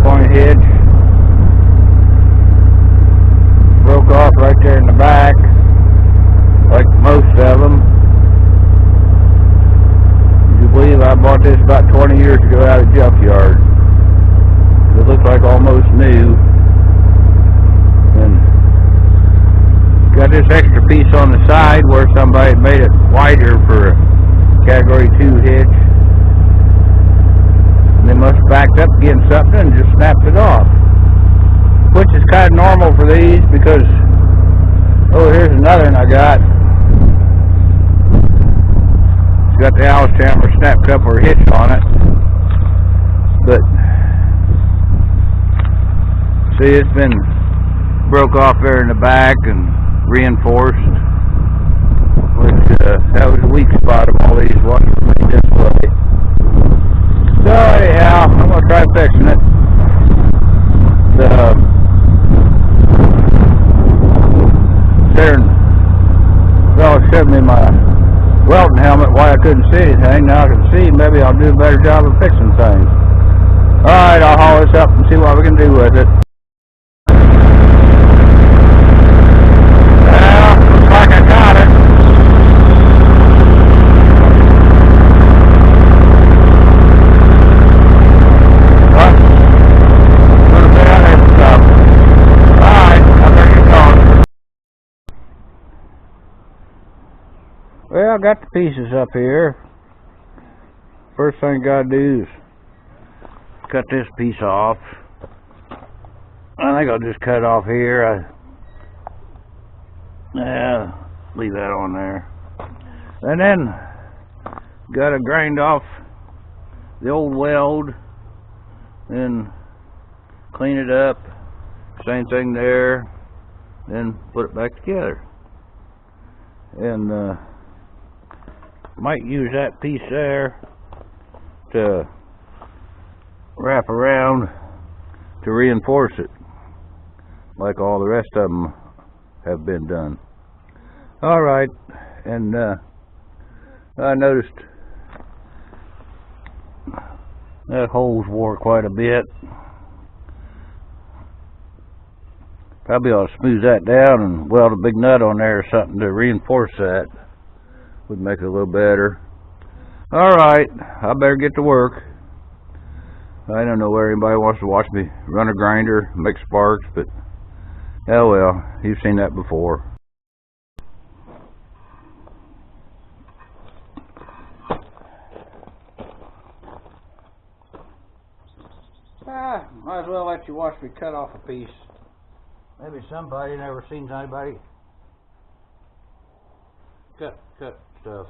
3-point hitch. Broke off right there in the back, like most of them. Would you believe I bought this about 20 years ago out of the junkyard? It looks like almost new. And got this extra piece on the side where somebody made it wider for a Category 2 hitch. And they must have backed up against something and just snapped it off. Which is kind of normal for these because, oh, here's another one I got. It's got the Alice Chandler snap coupler hitch on it. But, see, it's been broke off there in the back and reinforced. Which, that was a weak spot of all these ones for me this way. So, anyhow, I'm going to try fixing it. Well, it showed me my welding helmet why I couldn't see anything. Now I can see. Maybe I'll do a better job of fixing things. Alright, I'll haul this up and see what we can do with it. Well, looks like I got it. Well, I got the pieces up here. First thing I gotta do is cut this piece off. I think I'll just cut it off here. Leave that on there. And then gotta grind off the old weld and clean it up. Same thing there. Then put it back together. And might use that piece there to wrap around to reinforce it like all the rest of them have been done. Alright, and I noticed that hole's wore quite a bit. Probably ought to smooth that down and weld a big nut on there or something to reinforce that. Would make it a little better. Alright, I better get to work. I don't know where anybody wants to watch me run a grinder, make sparks, but oh well, you've seen that before. Might as well let you watch me cut off a piece. Maybe somebody never seen anybody cut stuff.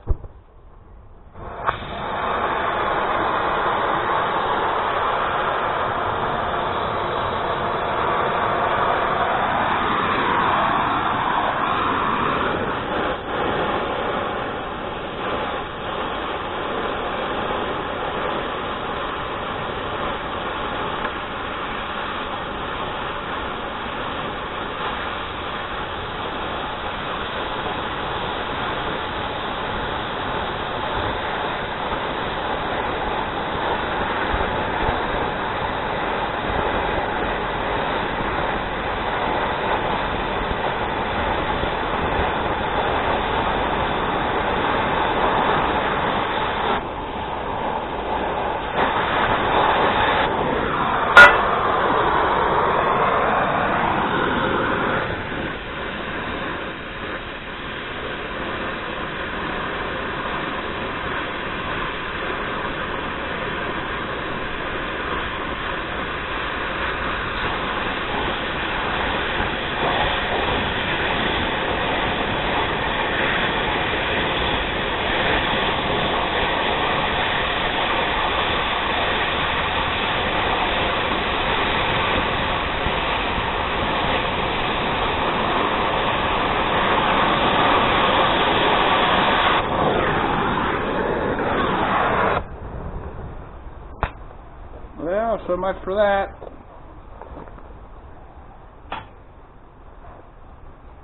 Well, so much for that.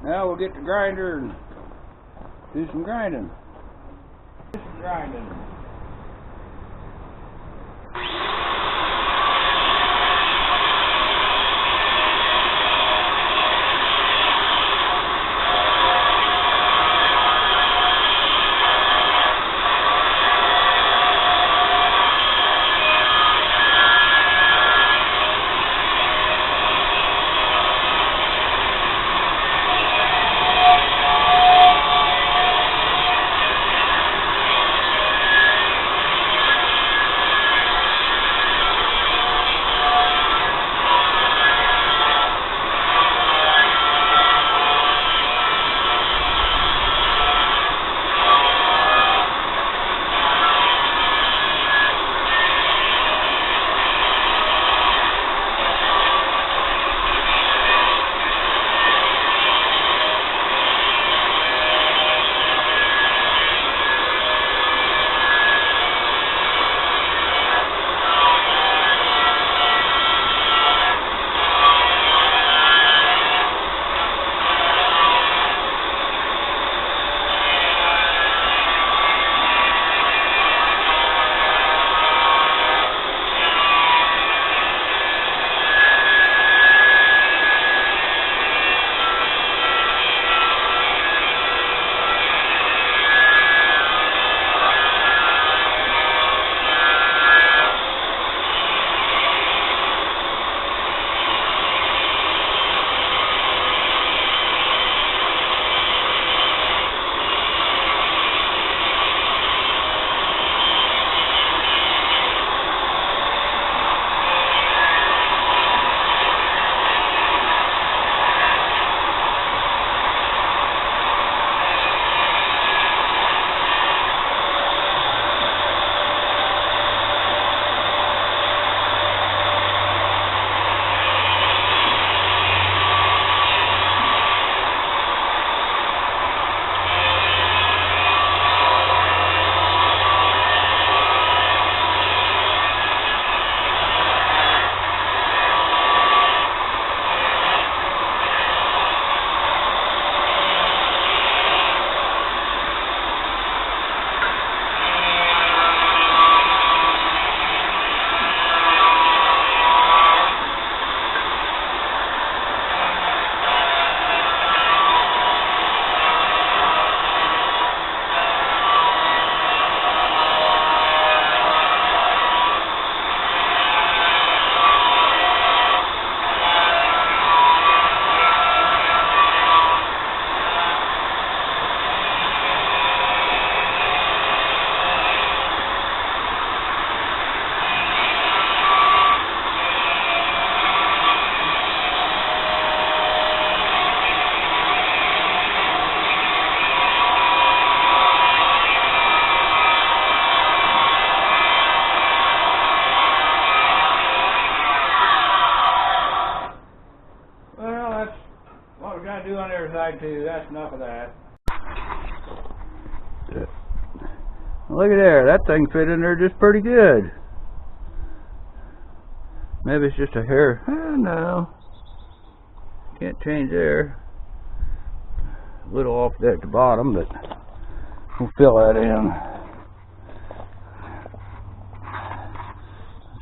Now we'll get the grinder and do some grinding. side too. That's enough of that. Look at there. That thing fit in there just pretty good. Maybe it's just a hair. No. Can't change there. A little off there at the bottom, but we'll fill that in.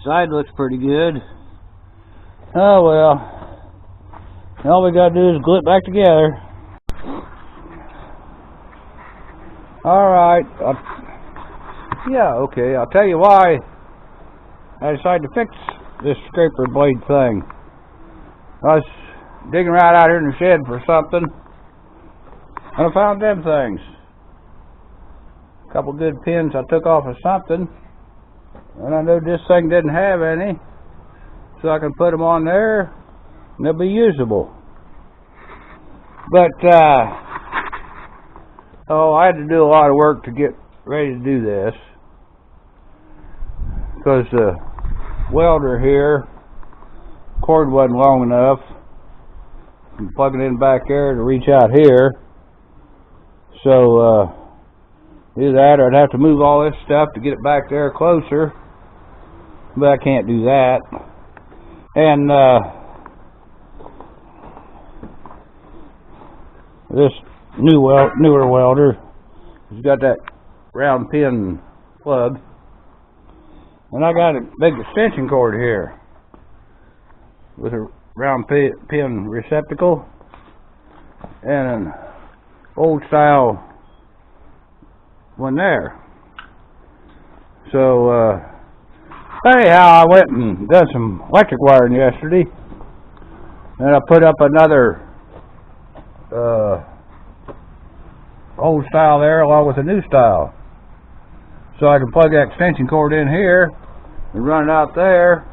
Side looks pretty good. Oh well. All we gotta do is glue it back together. Alright. Yeah, okay. I'll tell you why I decided to fix this scraper blade thing. I was digging right out here in the shed for something, and I found them things. A couple good pins I took off of something, and I knew this thing didn't have any, so I can put them on there and they'll be usable. But I had to do a lot of work to get ready to do this, because the welder here, cord wasn't long enough. I'm plugging it in back there to reach out here. So either that or I'd have to move all this stuff to get it back there closer, but I can't do that. And this newer welder has got that round pin plug, and I got a big extension cord here with a round pin receptacle and an old style one there. So anyhow, I went and done some electric wiring yesterday, and I put up another old style there along with a new style, so I can plug that extension cord in here and run it out there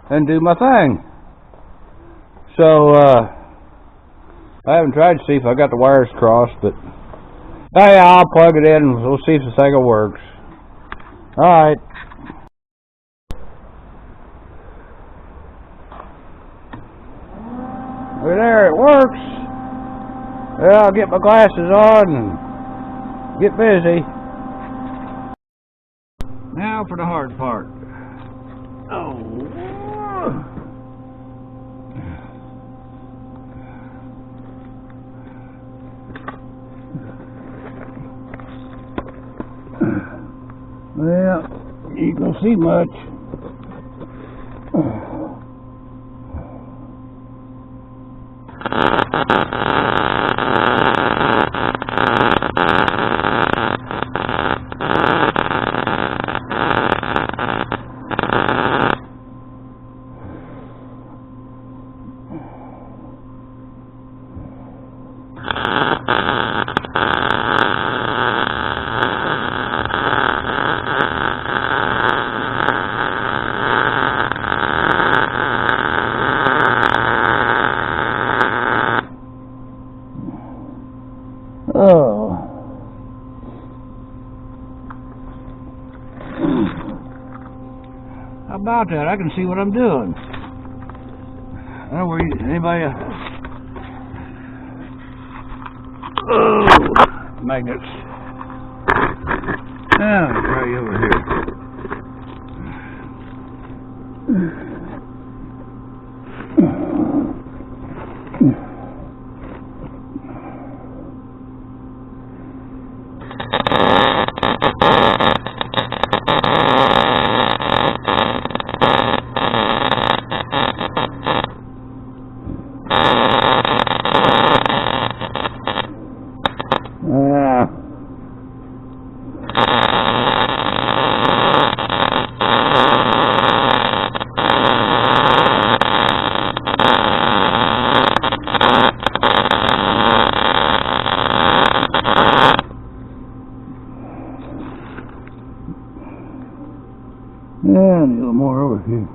and do my thing. So I haven't tried to see if I got the wires crossed, but hey, I'll plug it in and we'll see if the thing works. Alright. Look there, it works. Well, I'll get my glasses on and get busy. Now for the hard part. Oh. Well, you can see much. Oh. How about that? I can see what I'm doing. I don't worry, anybody. Oh, magnets. Now, let me try you over here. Yeah, I need a little more over here.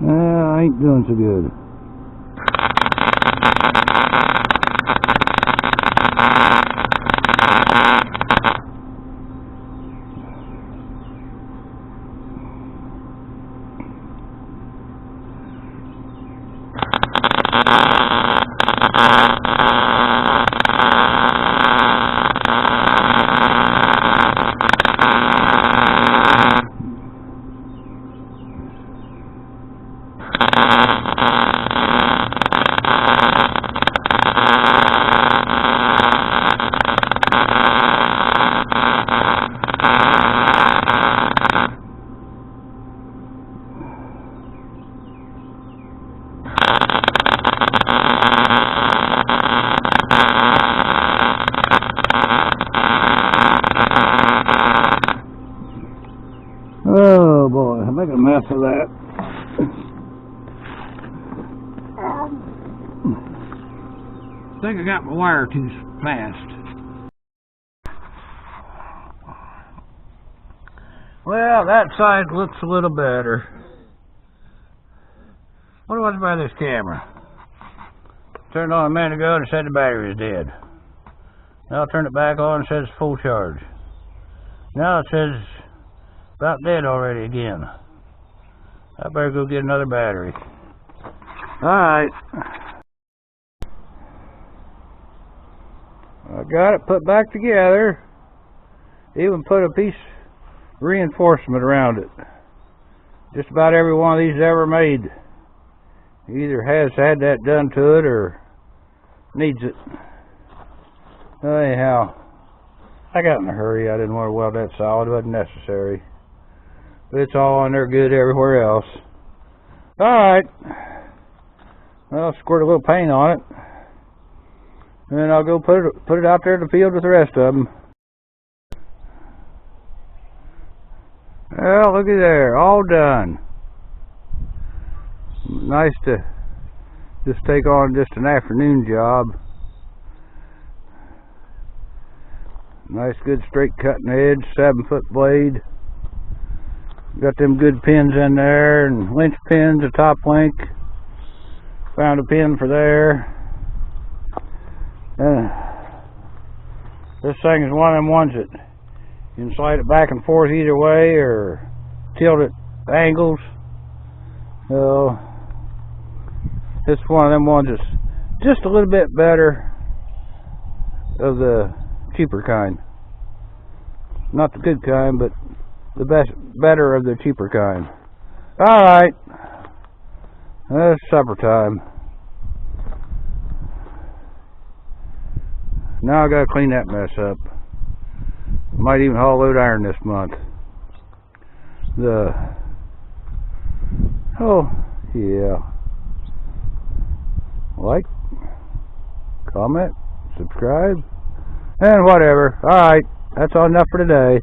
I ain't doing so good. Oh boy, I make a mess of that. I think I got my wire too fast. Well, that side looks a little better. What was by this camera? Turned on a minute ago and it said the battery is dead. Now I turn it back on and it says full charge. Now it says about dead already again. I better go get another battery. Alright. I got it put back together. Even put a piece of reinforcement around it. Just about every one of these ever made either has had that done to it or needs it. Anyhow, I got in a hurry. I didn't want to weld that solid. It wasn't necessary. But it's all on there good everywhere else. Alright. I'll squirt a little paint on it. And then I'll go put it out there in the field with the rest of them. Well, looky there. All done. Nice to just take on just an afternoon job. Nice good straight cutting edge, 7-foot blade. Got them good pins in there and winch pins, a top link. Found a pin for there. This thing is one of them ones that you can slide it back and forth either way or tilt it angles. So it's one of them ones that's just a little bit better of the cheaper kind. Not the good kind, but the better of the cheaper kind. Alright. It's supper time. Now I gotta clean that mess up. Might even haul load iron this month. Oh, yeah. Like, comment, subscribe, and whatever. Alright, that's all enough for today.